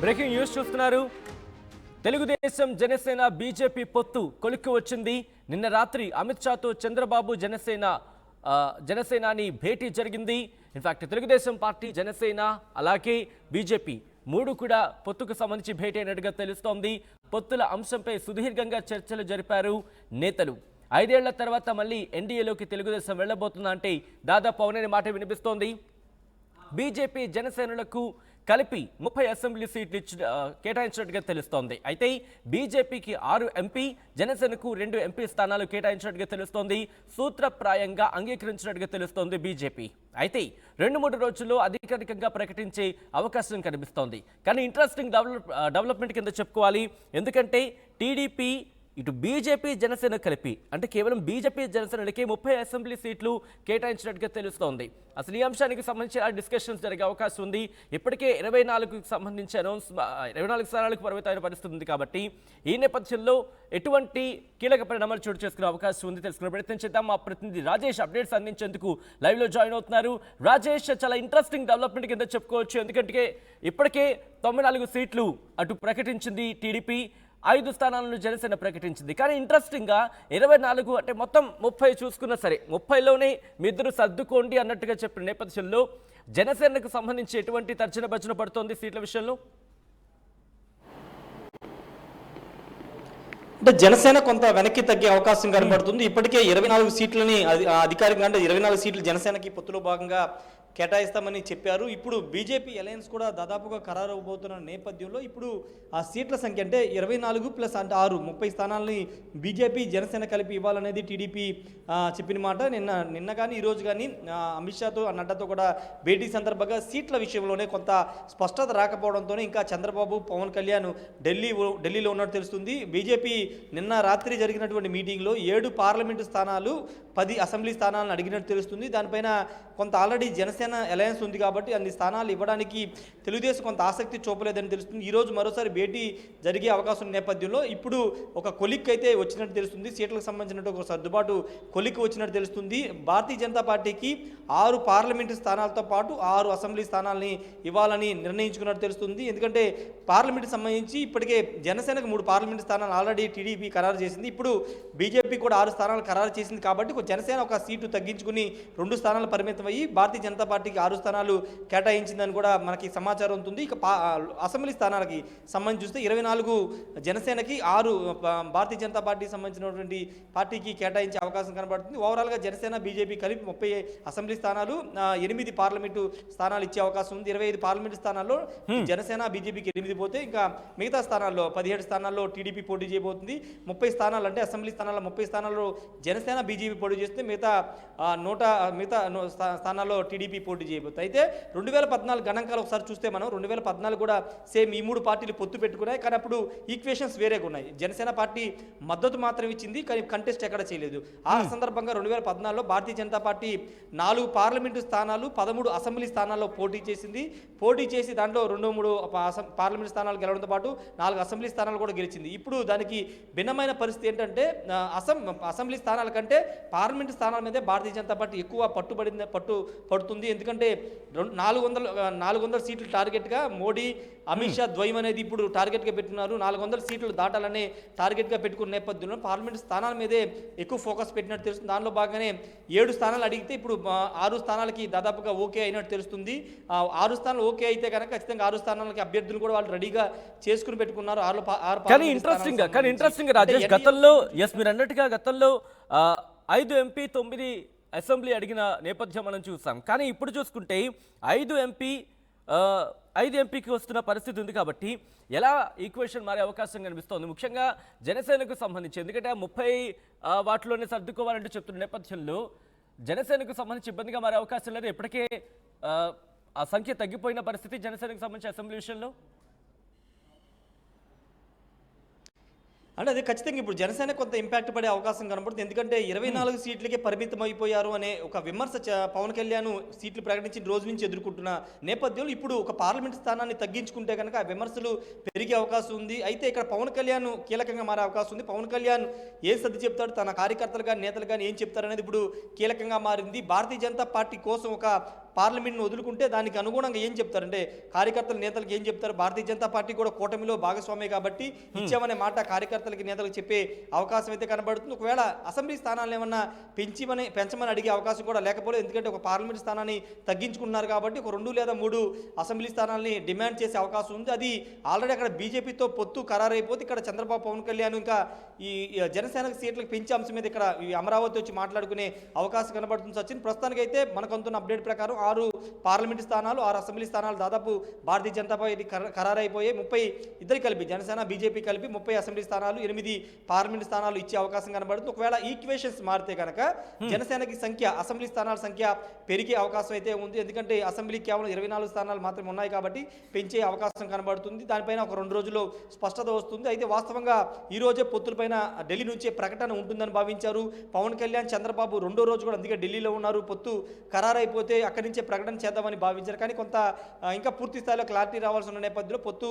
Breaking news చూస్తున్నారు. Telugu Desam Janasena BJP పొత్తు కొలిక్కి వచ్చింది. నిన్న రాత్రి అమిత్ షాతో చంద్రబాబు జనసేనాని భేటీ జరిగింది. ఇన్ఫాక్ట్ తెలుగుదేశం పార్టీ, జనసేన అలాగే బీజేపీ మూడు కూడా పొత్తుకు సంబంధించి భేటీ అయినట్టుగా తెలుస్తోంది. పొత్తుల అంశంపై సుదీర్ఘంగా చర్చలు జరిపారు నేతలు. 5 ఏళ్ల తర్వాత మళ్ళీ ఎన్డీఏలోకి తెలుగుదేశం వెళ్లబోతుందా అంటే దాదాపు అవుననే మాట వినిపిస్తోంది. బీజేపీ జనసేనలకు కలిపి 30 అసెంబ్లీ సీట్లు కేటాయించినట్టుగా తెలుస్తోంది. అయితే బీజేపీకి 6 ఎంపీ, జనసేనకు 2 ఎంపీ స్థానాలు కేటాయించినట్టుగా తెలుస్తోంది. సూత్రప్రాయంగా అంగీకరించినట్టుగా తెలుస్తోంది బీజేపీ. అయితే 2-3 రోజుల్లో అధికారికంగా ప్రకటించే అవకాశం కనిపిస్తోంది. కానీ ఇంట్రెస్టింగ్ డెవలప్మెంట్ కింద చెప్పుకోవాలి. ఎందుకంటే టీడీపీ ఇటు బీజేపీ జనసేన కలిపి అంటే కేవలం బీజేపీ జనసేనలకి 30 అసెంబ్లీ సీట్లు కేటాయించినట్టుగా తెలుస్తోంది. అసలు ఈ అంశానికి సంబంధించి డిస్కషన్స్ జరిగే అవకాశం ఉంది. ఇప్పటికే 24కు సంబంధించి 24 స్థానాలకు పరిమితమైన పరిస్థితి ఉంది. కాబట్టి ఈ నేపథ్యంలో ఎటువంటి కీలక పరిణామాలు చోటు చేసుకునే అవకాశం ఉంది తెలుసుకునే ప్రయత్నం చేద్దాం. మా ప్రతినిధి రాజేష్ అప్డేట్స్ అందించేందుకు లైవ్లో జాయిన్ అవుతున్నారు. రాజేష్, చాలా ఇంట్రెస్టింగ్ డెవలప్మెంట్ కింద చెప్పుకోవచ్చు. ఎందుకంటే ఇప్పటికే 94 సీట్లు అటు ప్రకటించింది టీడీపీ, 5 స్థానాలను జనసేన ప్రకటించింది. కానీ ఇంట్రెస్టింగ్గా 24 అంటే మొత్తం 30 చూసుకున్నా సరే 30లోనే మీ ఇద్దరు సర్దుకోండి అన్నట్టుగా చెప్పిన నేపథ్యంలో జనసేనకు సంబంధించి ఎటువంటి తర్జన భర్జన పడుతోంది సీట్ల విషయంలో? అంటే జనసేన కొంత వెనక్కి తగ్గే అవకాశం కనబడుతుంది. ఇప్పటికే 24 సీట్లని అధికారికంగా అంటే 24 సీట్లు జనసేనకి పొత్తులో భాగంగా కేటాయిస్తామని చెప్పారు. ఇప్పుడు బీజేపీ అలయన్స్ కూడా దాదాపుగా ఖరారు అవబోతున్న నేపథ్యంలో ఇప్పుడు ఆ సీట్ల సంఖ్య అంటే 24 ప్లస్ అంటే 6 30 స్థానాలని బీజేపీ జనసేన కలిపి ఇవ్వాలనేది టీడీపీ చెప్పిన మాట. నిన్న కానీ ఈరోజు కానీ అమిత్ షాతో నడ్డాతో కూడా భేటీ సందర్భంగా సీట్ల విషయంలోనే కొంత స్పష్టత రాకపోవడంతోనే ఇంకా చంద్రబాబు, పవన్ కళ్యాణ్ ఢిల్లీలో ఉన్నట్టు తెలుస్తుంది. బీజేపీ నిన్న రాత్రి జరిగినటువంటి మీటింగ్లో 7 పార్లమెంటు స్థానాలు, 10 అసెంబ్లీ స్థానాలను అడిగినట్టు తెలుస్తుంది. దానిపైన కొంత ఆల్రెడీ జనసేన అలయన్స్ ఉంది కాబట్టి అన్ని స్థానాలు ఇవ్వడానికి తెలుగుదేశం కొంత ఆసక్తి చూపలేదని తెలుస్తుంది. ఈరోజు మరోసారి భేటీ జరిగే అవకాశం ఉన్న నేపథ్యంలో ఇప్పుడు ఒక కొలిక్ అయితే వచ్చినట్టు తెలుస్తుంది. సీట్లకు సంబంధించినట్టు ఒక సర్దుబాటు కొలిక్ వచ్చినట్టు తెలుస్తుంది. భారతీయ జనతా పార్టీకి 6 పార్లమెంటు స్థానాలతో పాటు 6 అసెంబ్లీ స్థానాలని ఇవ్వాలని నిర్ణయించుకున్నట్టు తెలుస్తుంది. ఎందుకంటే పార్లమెంటుకి సంబంధించి ఇప్పటికే జనసేనకు 3 పార్లమెంటు స్థానాలు ఆల్రెడీ టీడీపీ ఖరారు చేసింది. ఇప్పుడు బీజేపీ కూడా 6 స్థానాలు ఖరారు చేసింది. కాబట్టి జనసేన ఒక సీటు తగ్గించుకుని 2 స్థానాలు పరిమితం అయ్యి భారతీయ జనతా పార్టీకి 6 స్థానాలు కేటాయించిందని కూడా మనకి సమాచారం ఉంటుంది. ఇక అసెంబ్లీ స్థానాలకి సంబంధించి చూస్తే 24 జనసేనకి, 6 భారతీయ జనతా పార్టీకి సంబంధించినటువంటి పార్టీకి కేటాయించే అవకాశం కనబడుతుంది. ఓవరాల్గా జనసేన, బీజేపీ కలిపి 30 అసెంబ్లీ స్థానాలు, 8 పార్లమెంటు స్థానాలు ఇచ్చే అవకాశం ఉంది. 25 పార్లమెంటు స్థానాల్లో జనసేన, బీజేపీకి 8 పోతే ఇంకా మిగతా స్థానాల్లో 17 స్థానాల్లో టీడీపీ పోటీ చేయబోతుంది. 30 స్థానాలు అంటే అసెంబ్లీ స్థానాల్లో 30 స్థానాల్లో జనసేన, బీజేపీ పోటీ చేస్తే మిగతా స్థానాల్లో టీడీపీ పోటీ చేయబోతుంది. అయితే 2014 గణాంకాలు ఒకసారి చూస్తే మనం 2014 కూడా సేమ్ ఈ 3 పార్టీలు పొత్తు పెట్టుకున్నాయి. కానీ అప్పుడు ఈక్వేషన్స్ వేరేగా ఉన్నాయి. జనసేన పార్టీ మద్దతు మాత్రం ఇచ్చింది, కానీ కంటెస్ట్ ఎక్కడ చేయలేదు. ఆ సందర్భంగా 2014లో భారతీయ జనతా పార్టీ 4 పార్లమెంటు స్థానాలు, 13 అసెంబ్లీ స్థానాల్లో పోటీ చేసింది. పోటీ చేసి దాంట్లో 2-3 పార్లమెంటు స్థానాలు గెలవడంతో పాటు 4 అసెంబ్లీ స్థానాలు కూడా గెలిచింది. ఇప్పుడు దానికి భిన్నమైన పరిస్థితి ఏంటంటే అసెంబ్లీ స్థానాల కంటే పార్లమెంటు స్థానాల మీదే భారతీయ జనతా పార్టీ ఎక్కువ పడుతుంది. ఎందుకంటే 400 సీట్లు టార్గెట్గా మోడీ, అమిత్ షా ద్వయం అనేది ఇప్పుడు టార్గెట్గా పెట్టుకున్నారు. 400 సీట్లు దాటాలనే టార్గెట్గా పెట్టుకున్న నేపథ్యంలో పార్లమెంట్ స్థానాల మీదే ఎక్కువ ఫోకస్ పెట్టినట్టు తెలుస్తుంది. దానిలో భాగంగానే 7 స్థానాలు అడిగితే ఇప్పుడు 6 స్థానాలకి దాదాపుగా ఓకే అయినట్టు తెలుస్తుంది. 6 స్థానాలు ఓకే అయితే కనుక ఖచ్చితంగా 6 స్థానాలకి అభ్యర్థులు కూడా వాళ్ళు రెడీగా చేసుకుని పెట్టుకున్నారు. కానీ ఇంట్రెస్టింగ్ రాజేష్, గతంలో మీరు అన్నట్టుగా గతంలో 5 ఎంపీ 9 అసెంబ్లీ అడిగిన నేపథ్యం మనం చూసాం. కానీ ఇప్పుడు చూసుకుంటే 5 ఎంపీకి వస్తున్న పరిస్థితి ఉంది. కాబట్టి ఎలా ఈక్వేషన్ మారే అవకాశం కనిపిస్తోంది ముఖ్యంగా జనసేనకు సంబంధించి? ఎందుకంటే 30 వాటిలోనే సర్దుకోవాలంటూ చెప్తున్న నేపథ్యంలో జనసేనకు సంబంధించి ఇబ్బందిగా మారే అవకాశం లేదు. ఇప్పటికే ఆ సంఖ్య తగ్గిపోయిన పరిస్థితి జనసేనకు సంబంధించి అసెంబ్లీ విషయంలో. అంటే అది ఖచ్చితంగా ఇప్పుడు జనసేన కొంత ఇంపాక్ట్ పడే అవకాశం కనబడుతుంది. ఎందుకంటే 24 సీట్లకే పరిమితం అయిపోయారు అనే ఒక విమర్శ పవన్ కళ్యాణ్ సీట్లు ప్రకటించిన రోజు నుంచి ఎదుర్కొంటున్న నేపథ్యంలో ఇప్పుడు ఒక పార్లమెంట్ స్థానాన్ని తగ్గించుకుంటే కనుక ఆ విమర్శలు పెరిగే అవకాశం ఉంది. అయితే ఇక్కడ పవన్ కళ్యాణ్ కీలకంగా మారే అవకాశం ఉంది. పవన్ కళ్యాణ్ ఏం సర్ది చెప్తాడు, తన కార్యకర్తలు కానీ నేతలు కానీ ఏం చెప్తారనేది ఇప్పుడు కీలకంగా మారింది. భారతీయ జనతా పార్టీ కోసం ఒక పార్లమెంట్ను వదులుకుంటే దానికి అనుగుణంగా ఏం చెప్తారంటే కార్యకర్తల నేతలకు ఏం చెప్తారు? భారతీయ జనతా పార్టీ కూడా కూటమిలో భాగస్వామి కాబట్టి ఇచ్చామనే మాట కార్యకర్తలకి నేతలకు చెప్పే అవకాశం అయితే కనబడుతుంది. ఒకవేళ అసెంబ్లీ స్థానాలను ఏమన్నా పెంచమని అడిగే అవకాశం కూడా లేకపోలేదు. ఎందుకంటే ఒక పార్లమెంట్ స్థానాన్ని తగ్గించుకున్నారు కాబట్టి ఒక 2 లేదా 3 అసెంబ్లీ స్థానాలని డిమాండ్ చేసే అవకాశం ఉంది. అది ఆల్రెడీ అక్కడ బీజేపీతో పొత్తు ఖరారైపోతే ఇక్కడ చంద్రబాబు, పవన్ కళ్యాణ్ ఇంకా ఈ జనసేనకు సీట్లకు పెంచే అంశం మీద ఇక్కడ ఈ అమరావతి వచ్చి మాట్లాడుకునే అవకాశం కనబడుతుంది. సచిన్, ప్రస్తుతానికైతే మనకు అందుతున్న అప్డేట్ ప్రకారం 6 పార్లమెంట్ స్థానాలు, 6 అసెంబ్లీ స్థానాలు దాదాపు భారతీయ జనతా పార్టీ ఖరారైపోయాయి. 30 ఇద్దరు కలిపి జనసేన, బీజేపీ కలిపి 30 అసెంబ్లీ స్థానాలు, 8 పార్లమెంట్ స్థానాలు ఇచ్చే అవకాశం కనబడుతుంది. ఒకవేళ ఈక్వేషన్స్ మారితే కనుక జనసేనకి అసెంబ్లీ స్థానాల సంఖ్య పెరిగే అవకాశం అయితే ఉంది. ఎందుకంటే అసెంబ్లీ కేవలం 24 స్థానాలు మాత్రమే ఉన్నాయి కాబట్టి పెంచే అవకాశం కనబడుతుంది. దానిపైన ఒక 2 రోజుల్లో స్పష్టత వస్తుంది. అయితే వాస్తవంగా ఈ రోజే పొత్తులపైన ఢిల్లీ నుంచే ప్రకటన ఉంటుందని భావించారు పవన్ కళ్యాణ్, చంద్రబాబు. 2వ రోజు కూడా అందుకే ఢిల్లీలో ఉన్నారు. పొత్తు ఖరారైపోతే అక్కడి నుంచే ప్రకటన చేద్దామని భావించారు. కానీ కొంత ఇంకా పూర్తి స్థాయిలో క్లారిటీ రావాల్సి ఉన్న నేపథ్యంలో పొత్తు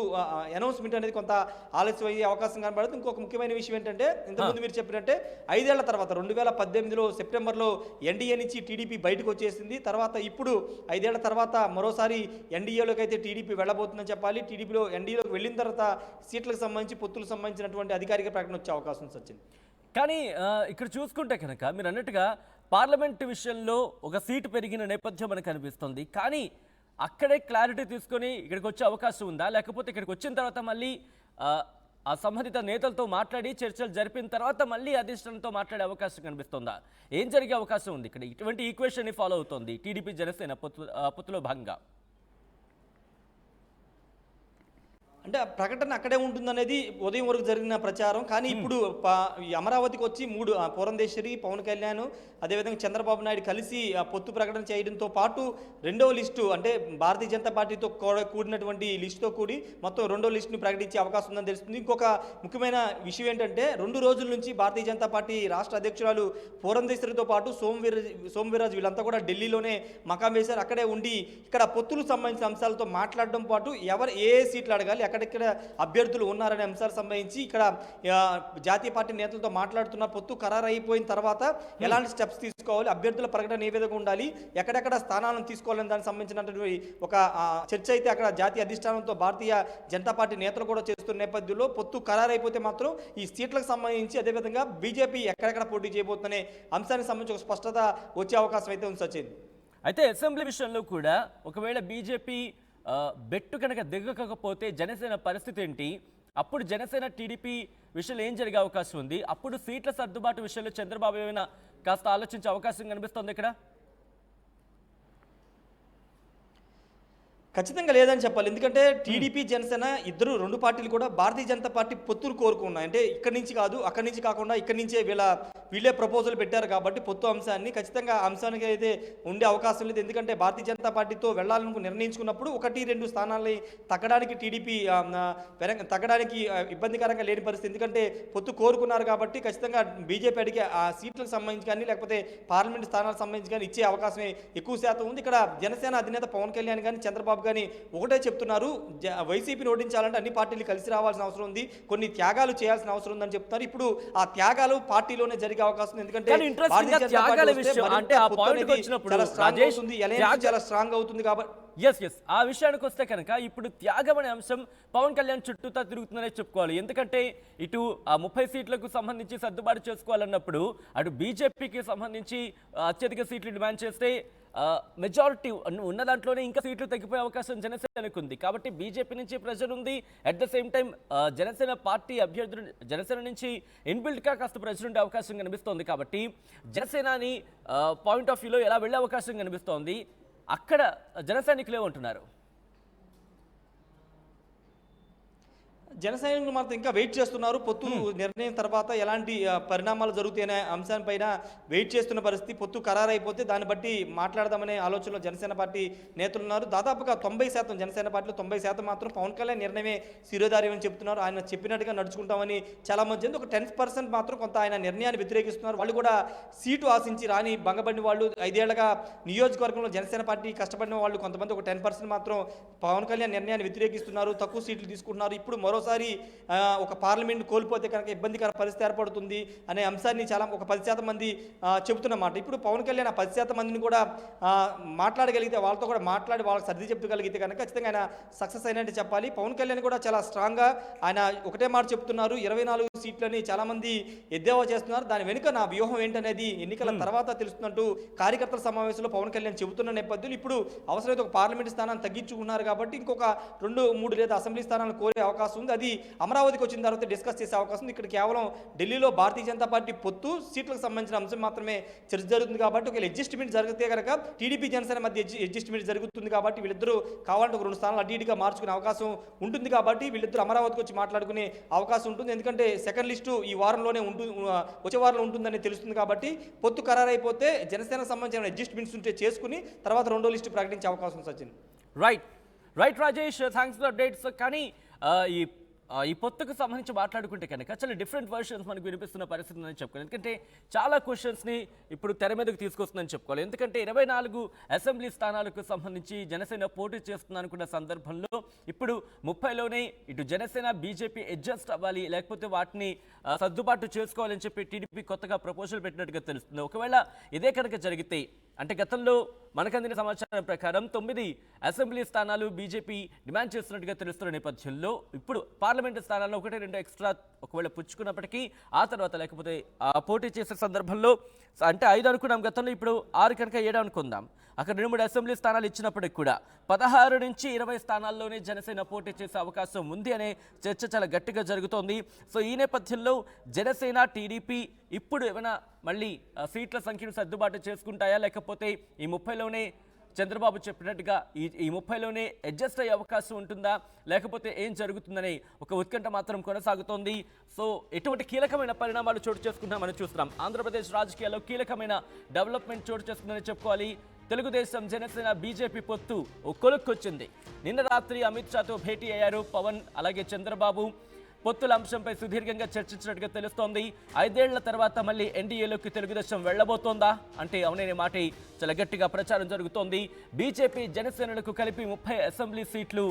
అనౌన్స్మెంట్ అనేది కొంత ఆలస్యం అయ్యే అవకాశం కనబడుతుంది. ఇంకొక ముఖ్యమైన విషయం ఏంటంటే, ఇంతకుముందు మీరు చెప్పినట్టే 5 ఏళ్ల తర్వాత 2018లో సెప్టెంబర్లో ఎన్డీఏ నుంచి టీడీపీ బయటకు వచ్చేసింది. తర్వాత ఇప్పుడు 5 ఏళ్ల తర్వాత మరోసారి ఎన్డీఏలోకి అయితే టీడీపీ వెళ్ళబోతుందని చెప్పాలి. టీడీపీలో ఎన్డీఏలోకి వెళ్ళిన తర్వాత సీట్లకు సంబంధించి, పొత్తులకు సంబంధించినటువంటి అధికారిక ప్రకటన వచ్చే అవకాశం ఉంది సచిన్. కానీ ఇక్కడ చూసుకుంటే కనుక మీరు అన్నట్టుగా పార్లమెంట్ విషయంలో ఒక సీటు పెరిగిన నేపథ్యం మనకు కనిపిస్తుంది. కానీ అక్కడే క్లారిటీ తీసుకొని ఇక్కడికి వచ్చే అవకాశం ఉందా? లేకపోతే ఇక్కడికి వచ్చిన తర్వాత మళ్ళీ ఆ సంబంధిత నేతలతో మాట్లాడి చర్చలు జరిపిన తర్వాత మళ్ళీ అధిష్టానంతో మాట్లాడే అవకాశం కనిపిస్తుందా? ఏం జరిగే అవకాశం ఉంది ఇక్కడ? ఇటువంటి ఈక్వేషన్ని ఫాలో అవుతోంది టీడీపీ జనసేన పొత్తులో భాగంగా. అంటే ప్రకటన అక్కడే ఉంటుందనేది ఉదయం వరకు జరిగిన ప్రచారం. కానీ ఇప్పుడు ఈ అమరావతికి వచ్చి 3 పురంధేశ్వరి, పవన్ కళ్యాణ్, అదేవిధంగా చంద్రబాబు నాయుడు కలిసి పొత్తు ప్రకటన చేయడంతో పాటు 2వ లిస్టు, అంటే భారతీయ జనతా పార్టీతో కూడినటువంటి లిస్టుతో కూడి మొత్తం 2వ లిస్టును ప్రకటించే అవకాశం ఉందని తెలుస్తుంది. ఇంకొక ముఖ్యమైన విషయం ఏంటంటే 2 రోజుల నుంచి భారతీయ జనతా పార్టీ రాష్ట్ర అధ్యక్షురాలు పురంధేశ్వరితో పాటు సోమవీర్రాజు వీళ్ళంతా కూడా ఢిల్లీలోనే మకాం వేశారు. అక్కడే ఉండి ఇక్కడ పొత్తులకు సంబంధించిన అంశాలతో మాట్లాడడం పాటు ఎవరు ఏ సీట్లు అడగాలి, ఎక్కడెక్కడ అభ్యర్థులు ఉన్నారనే అంశాలకు సంబంధించి ఇక్కడ జాతీయ పార్టీ నేతలతో మాట్లాడుతున్న. పొత్తు ఖరారు అయిపోయిన తర్వాత ఎలాంటి స్టెప్స్ తీసుకోవాలి, అభ్యర్థుల ప్రకటన ఏ విధంగా ఉండాలి, ఎక్కడెక్కడ స్థానాలను తీసుకోవాలని దానికి సంబంధించినటువంటి ఒక చర్చ అయితే అక్కడ జాతీయ అధిష్టానంతో భారతీయ జనతా పార్టీ నేతలు కూడా చేస్తున్న నేపథ్యంలో పొత్తు ఖరారు అయిపోతే మాత్రం ఈ సీట్లకు సంబంధించి, అదేవిధంగా బీజేపీ ఎక్కడెక్కడ పోటీ చేయబోతుందనే అంశానికి సంబంధించి ఒక స్పష్టత వచ్చే అవకాశం అయితే ఉంది సచిన్. అయితే అసెంబ్లీ విషయంలో కూడా ఒకవేళ బీజేపీ బెట్టు కనుక దిగకపోతే జనసేన పరిస్థితి ఏంటి? అప్పుడు జనసేన టీడీపీ విషయంలో ఏం జరిగే అవకాశం ఉంది? అప్పుడు సీట్ల సర్దుబాటు విషయంలో చంద్రబాబు ఏమైనా కాస్త ఆలోచించే అవకాశం కనిపిస్తుంది ఇక్కడ? ఖచ్చితంగా లేదని చెప్పాలి. ఎందుకంటే టీడీపీ, జనసేన ఇద్దరు 2 పార్టీలు కూడా భారతీయ జనతా పార్టీ పొత్తులు కోరుకున్నాయి. అంటే ఇక్కడి నుంచి కాదు, అక్కడి నుంచి కాకుండా ఇక్కడి నుంచే వీళ్ళే ప్రపోజల్ పెట్టారు కాబట్టి పొత్తు అంశాన్ని ఖచ్చితంగా అంశానికి అయితే ఉండే అవకాశం లేదు. ఎందుకంటే భారతీయ జనతా పార్టీతో వెళ్ళాలని నిర్ణయించుకున్నప్పుడు 1-2 స్థానాలని తగ్గడానికి టీడీపీ తగ్గడానికి ఇబ్బందికరంగా లేని పరిస్థితి. ఎందుకంటే పొత్తు కోరుకున్నారు కాబట్టి ఖచ్చితంగా బీజేపీ అడిగే ఆ సీట్లకు సంబంధించి కానీ, లేకపోతే పార్లమెంట్ స్థానాలకు సంబంధించి కానీ ఇచ్చే అవకాశమే ఎక్కువ శాతం ఉంది. ఇక్కడ జనసేన అధినేత పవన్ కళ్యాణ్ కానీ, చంద్రబాబు కానీ ఒకటే చెప్తున్నారు, వైసీపీని ఓడించాలంటే అన్ని పార్టీలు కలిసి రావాల్సిన అవసరం ఉంది, కొన్ని త్యాగాలు చేయాల్సిన అవసరం ఉందని చెప్తున్నారు. ఇప్పుడు ఆ త్యాగాలు పార్టీలోనే జరిగే అవకాశం ఉంది. ఎందుకంటే చాలా స్ట్రాంగ్ అవుతుంది కాబట్టి. ఆ విషయానికి వస్తే కనుక ఇప్పుడు త్యాగం అనే అంశం పవన్ కళ్యాణ్ చుట్టూతా తిరుగుతుందనే చెప్పుకోవాలి. ఎందుకంటే ఇటు ఆ 30 సీట్లకు సంబంధించి సర్దుబాటు చేసుకోవాలన్నప్పుడు అటు బీజేపీకి సంబంధించి అత్యధిక సీట్లు డిమాండ్ చేస్తే మెజారిటీ ఉన్న దాంట్లోనే ఇంకా సీట్లు తగ్గిపోయే అవకాశం జనసేనకు ఉంది. కాబట్టి బీజేపీ నుంచి ప్రెషర్ ఉంది. At the same time Janasena party అభ్యర్థులు జనసేన నుంచి ఇన్బిల్ట్గా కాస్త ప్రెషర్ ఉండే అవకాశం కనిపిస్తోంది. కాబట్టి జనసేనని పాయింట్ ఆఫ్ వ్యూలో ఎలా వెళ్ళే అవకాశం కనిపిస్తోంది? అక్కడ జన సైనికులు ఏమంటున్నారు? జన సైనికులు మాత్రం ఇంకా వెయిట్ చేస్తున్నారు. పొత్తు నిర్ణయం తర్వాత ఎలాంటి పరిణామాలు జరుగుతాయనే అంశాలపైన వెయిట్ చేస్తున్న పరిస్థితి. పొత్తు ఖరారు అయిపోతే దాన్ని బట్టి మాట్లాడదామనే ఆలోచనలో జనసేన పార్టీ నేతలు ఉన్నారు. దాదాపుగా 90% జనసేన పార్టీలో 90% మాత్రం పవన్ కళ్యాణ్ నిర్ణయమే శిరోధార్యం అని చెప్తున్నారు. ఆయన చెప్పినట్టుగా నడుచుకుంటామని చాలా మంది. ఒక 10% మాత్రం కొంత ఆయన నిర్ణయాన్ని వ్యతిరేకిస్తున్నారు. వాళ్ళు కూడా సీటు ఆశించి రాని భంగపడిన వాళ్ళు, 5 ఏళ్లుగా నియోజకవర్గంలో జనసేన పార్టీ కష్టపడిన వాళ్ళు కొంతమంది ఒక 10% మాత్రం పవన్ కళ్యాణ్ నిర్ణయాన్ని వ్యతిరేకిస్తున్నారు, తక్కువ సీట్లు తీసుకుంటున్నారు. ఇప్పుడు మరో మరోసారి ఒక పార్లమెంట్ కోల్పోతే కనుక ఇబ్బందికర పరిస్థితి ఏర్పడుతుంది అనే అంశాన్ని చాలా ఒక 10% మంది చెబుతున్నమాట. ఇప్పుడు పవన్ కళ్యాణ్ ఆ 10% మందిని కూడా మాట్లాడగలిగితే, వాళ్ళతో కూడా మాట్లాడి వాళ్ళకి సర్ది చెప్పగలిగితే కనుక ఖచ్చితంగా ఆయన సక్సెస్ అయినట్టు చెప్పాలి. పవన్ కళ్యాణ్ కూడా చాలా స్ట్రాంగ్గా ఆయన ఒకటే మాట చెప్తున్నారు, 24 సీట్లని చాలామంది ఎద్దేవా చేస్తున్నారు, దాని వెనుక నా వ్యూహం ఏంటనేది ఎన్నికల తర్వాత తెలుస్తున్నట్టు కార్యకర్తల సమావేశంలో పవన్ కళ్యాణ్ చెబుతున్న నేపథ్యంలో ఇప్పుడు అవసరమైతే ఒక పార్లమెంట్ స్థానాన్ని తగ్గించుకున్నారు కాబట్టి ఇంకొక 2, 3 లేదా అసెంబ్లీ స్థానాలను కోరే అవకాశం ఉంది. అది అమరావతికి వచ్చిన తర్వాత డిస్కస్ చేసే అవకాశం ఉంది. ఇక్కడ కేవలం ఢిల్లీలో భారతీయ జనతా పార్టీ పొత్తు సీట్లకు సంబంధించిన అంశం మాత్రమే చర్చ జరుగుతుంది కాబట్టి ఒక అడ్జస్ట్మెంట్ జరిగితే కనుక టీడీపీ జనసేన మధ్య అడ్జస్ట్మెంట్ జరుగుతుంది కాబట్టి వీళ్ళిద్దరూ కావాలంటే ఒక 2 స్థానాలు అటు ఇటుగా మార్చుకునే అవకాశం ఉంటుంది కాబట్టి వీళ్ళిద్దరూ అమరావతికి వచ్చి మాట్లాడుకునే అవకాశం ఉంటుంది. ఎందుకంటే సెకండ్ లిస్టు ఈ వారంలోనే వచ్చే వారంలో ఉంటుందని తెలుస్తుంది కాబట్టి పొత్తు ఖరారైపోతే జనసేనకు సంబంధించిన అడ్జస్ట్మెంట్స్ ఉంటే చేసుకుని తర్వాత 2వ లిస్టు ప్రకటించే అవకాశం Sachin. Right Rajesh, thanks for updates. కానీ ఈ పొత్తుకు సంబంధించి మాట్లాడుకుంటే కనుక చాలా డిఫరెంట్ వర్షన్స్ మనకు వినిపిస్తున్న పరిస్థితి ఉందని చెప్పుకోవాలి. ఎందుకంటే చాలా క్వశ్చన్స్ని ఇప్పుడు తెర మీదకు తీసుకొస్తుందని చెప్పుకోవాలి. ఎందుకంటే 24 అసెంబ్లీ స్థానాలకు సంబంధించి జనసేన పోటీ చేస్తుంది అనుకున్న సందర్భంలో ఇప్పుడు 30లోనే ఇటు జనసేన బీజేపీ అడ్జస్ట్ అవ్వాలి, లేకపోతే వాటిని సర్దుబాటు చేసుకోవాలని చెప్పి టీడీపీ కొత్తగా ప్రపోజల్ పెట్టినట్టుగా తెలుస్తుంది. ఒకవేళ ఇదే కనుక జరిగితే, అంటే గతంలో మనకు అందిన సమాచారం ప్రకారం 9 అసెంబ్లీ స్థానాలు బీజేపీ డిమాండ్ చేస్తున్నట్టుగా తెలుస్తున్న నేపథ్యంలో ఇప్పుడు పార్లమెంటు స్థానాల్లో 1-2 ఎక్స్ట్రా ఒకవేళ పుచ్చుకున్నప్పటికీ ఆ తర్వాత లేకపోతే పోటీ చేసే సందర్భంలో అంటే 5 అనుకున్నాం గతంలో, ఇప్పుడు 6 కనుక 7 అనుకుందాం. అక్కడ 2-3 అసెంబ్లీ స్థానాలు ఇచ్చినప్పటికి కూడా 16 నుంచి 20 స్థానాల్లోనే జనసేన పోటీ చేసే అవకాశం ఉంది అనే చర్చ చాలా గట్టిగా జరుగుతోంది. సో ఈ నేపథ్యంలో జనసేన టీడీపీ ఇప్పుడు ఏమైనా మళ్ళీ సీట్ల సంఖ్యను సర్దుబాటు చేసుకుంటాయా, లేకపోతే ఈ 30లోనే చంద్రబాబు చెప్పినట్టుగా ఈ 30లోనే అడ్జస్ట్ అయ్యే అవకాశం ఉంటుందా, లేకపోతే ఏం జరుగుతుందనే ఒక ఉత్కంఠ మాత్రం కొనసాగుతోంది. సో ఎటువంటి కీలకమైన పరిణామాలు చోటు చేసుకుంటామని చూస్తున్నాం. ఆంధ్రప్రదేశ్ రాజకీయాల్లో కీలకమైన డెవలప్మెంట్ చోటు చేసుకుందని చెప్పుకోవాలి. తెలుగుదేశం జనసేన బీజేపీ పొత్తు ఓ కొలుక్కొచ్చింది. నిన్న రాత్రి అమిత్ షాతో భేటీ అయ్యారు పవన్, అలాగే చంద్రబాబు. పొత్తుల అంశంపై సుదీర్ఘంగా చర్చించినట్టుగా తెలుస్తోంది. 5 ఏళ్ల తర్వాత మళ్ళీ ఎన్డీఏలోకి తెలుగుదేశం వెళ్లబోతోందా అంటే అవుననే మాట చాలా గట్టిగా ప్రచారం జరుగుతోంది. బీజేపీ జనసేనలకు కలిపి 30 అసెంబ్లీ సీట్లు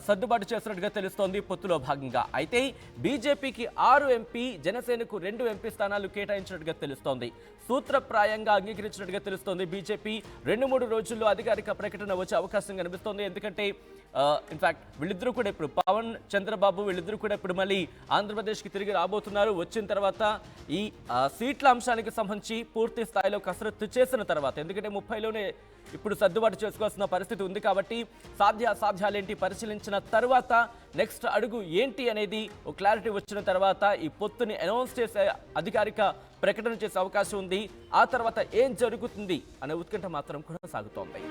సర్దుబాటు చేస్తున్నట్టుగా తెలుస్తోంది పొత్తులో భాగంగా. అయితే బీజేపీకి 6 ఎంపీ, జనసేనకు 2 ఎంపీ స్థానాలు కేటాయించినట్టుగా తెలుస్తోంది. సూత్రప్రాయంగా అంగీకరించినట్టుగా తెలుస్తోంది. బీజేపీ 2-3 రోజుల్లో అధికారిక ప్రకటన వచ్చే అవకాశం కనిపిస్తోంది. ఎందుకంటే ఇన్ఫాక్ట్ వీళ్ళిద్దరూ కూడా ఇప్పుడు పవన్, చంద్రబాబు వీళ్ళిద్దరూ కూడా ఇప్పుడు మళ్ళీ ఆంధ్రప్రదేశ్కి తిరిగి రాబోతున్నారు. వచ్చిన తర్వాత ఈ సీట్ల అంశానికి సంబంధించి పూర్తి స్థాయిలో కసరత్తు చేసిన తర్వాత, ఎందుకంటే 30లోనే ఇప్పుడు సర్దుబాటు చేసుకోవాల్సిన పరిస్థితి ఉంది కాబట్టి సాధ్యాలేంటి పరిశీలించిన తర్వాత నెక్స్ట్ అడుగు ఏంటి అనేది ఒక క్లారిటీ వచ్చిన తర్వాత ఈ పొత్తుని అనౌన్స్ చేసే అధికారిక ప్రకటన చేసే అవకాశం ఉంది. ఆ తర్వాత ఏం జరుగుతుంది అనే ఉత్కంఠ మాత్రం కొనసాగుతోంది.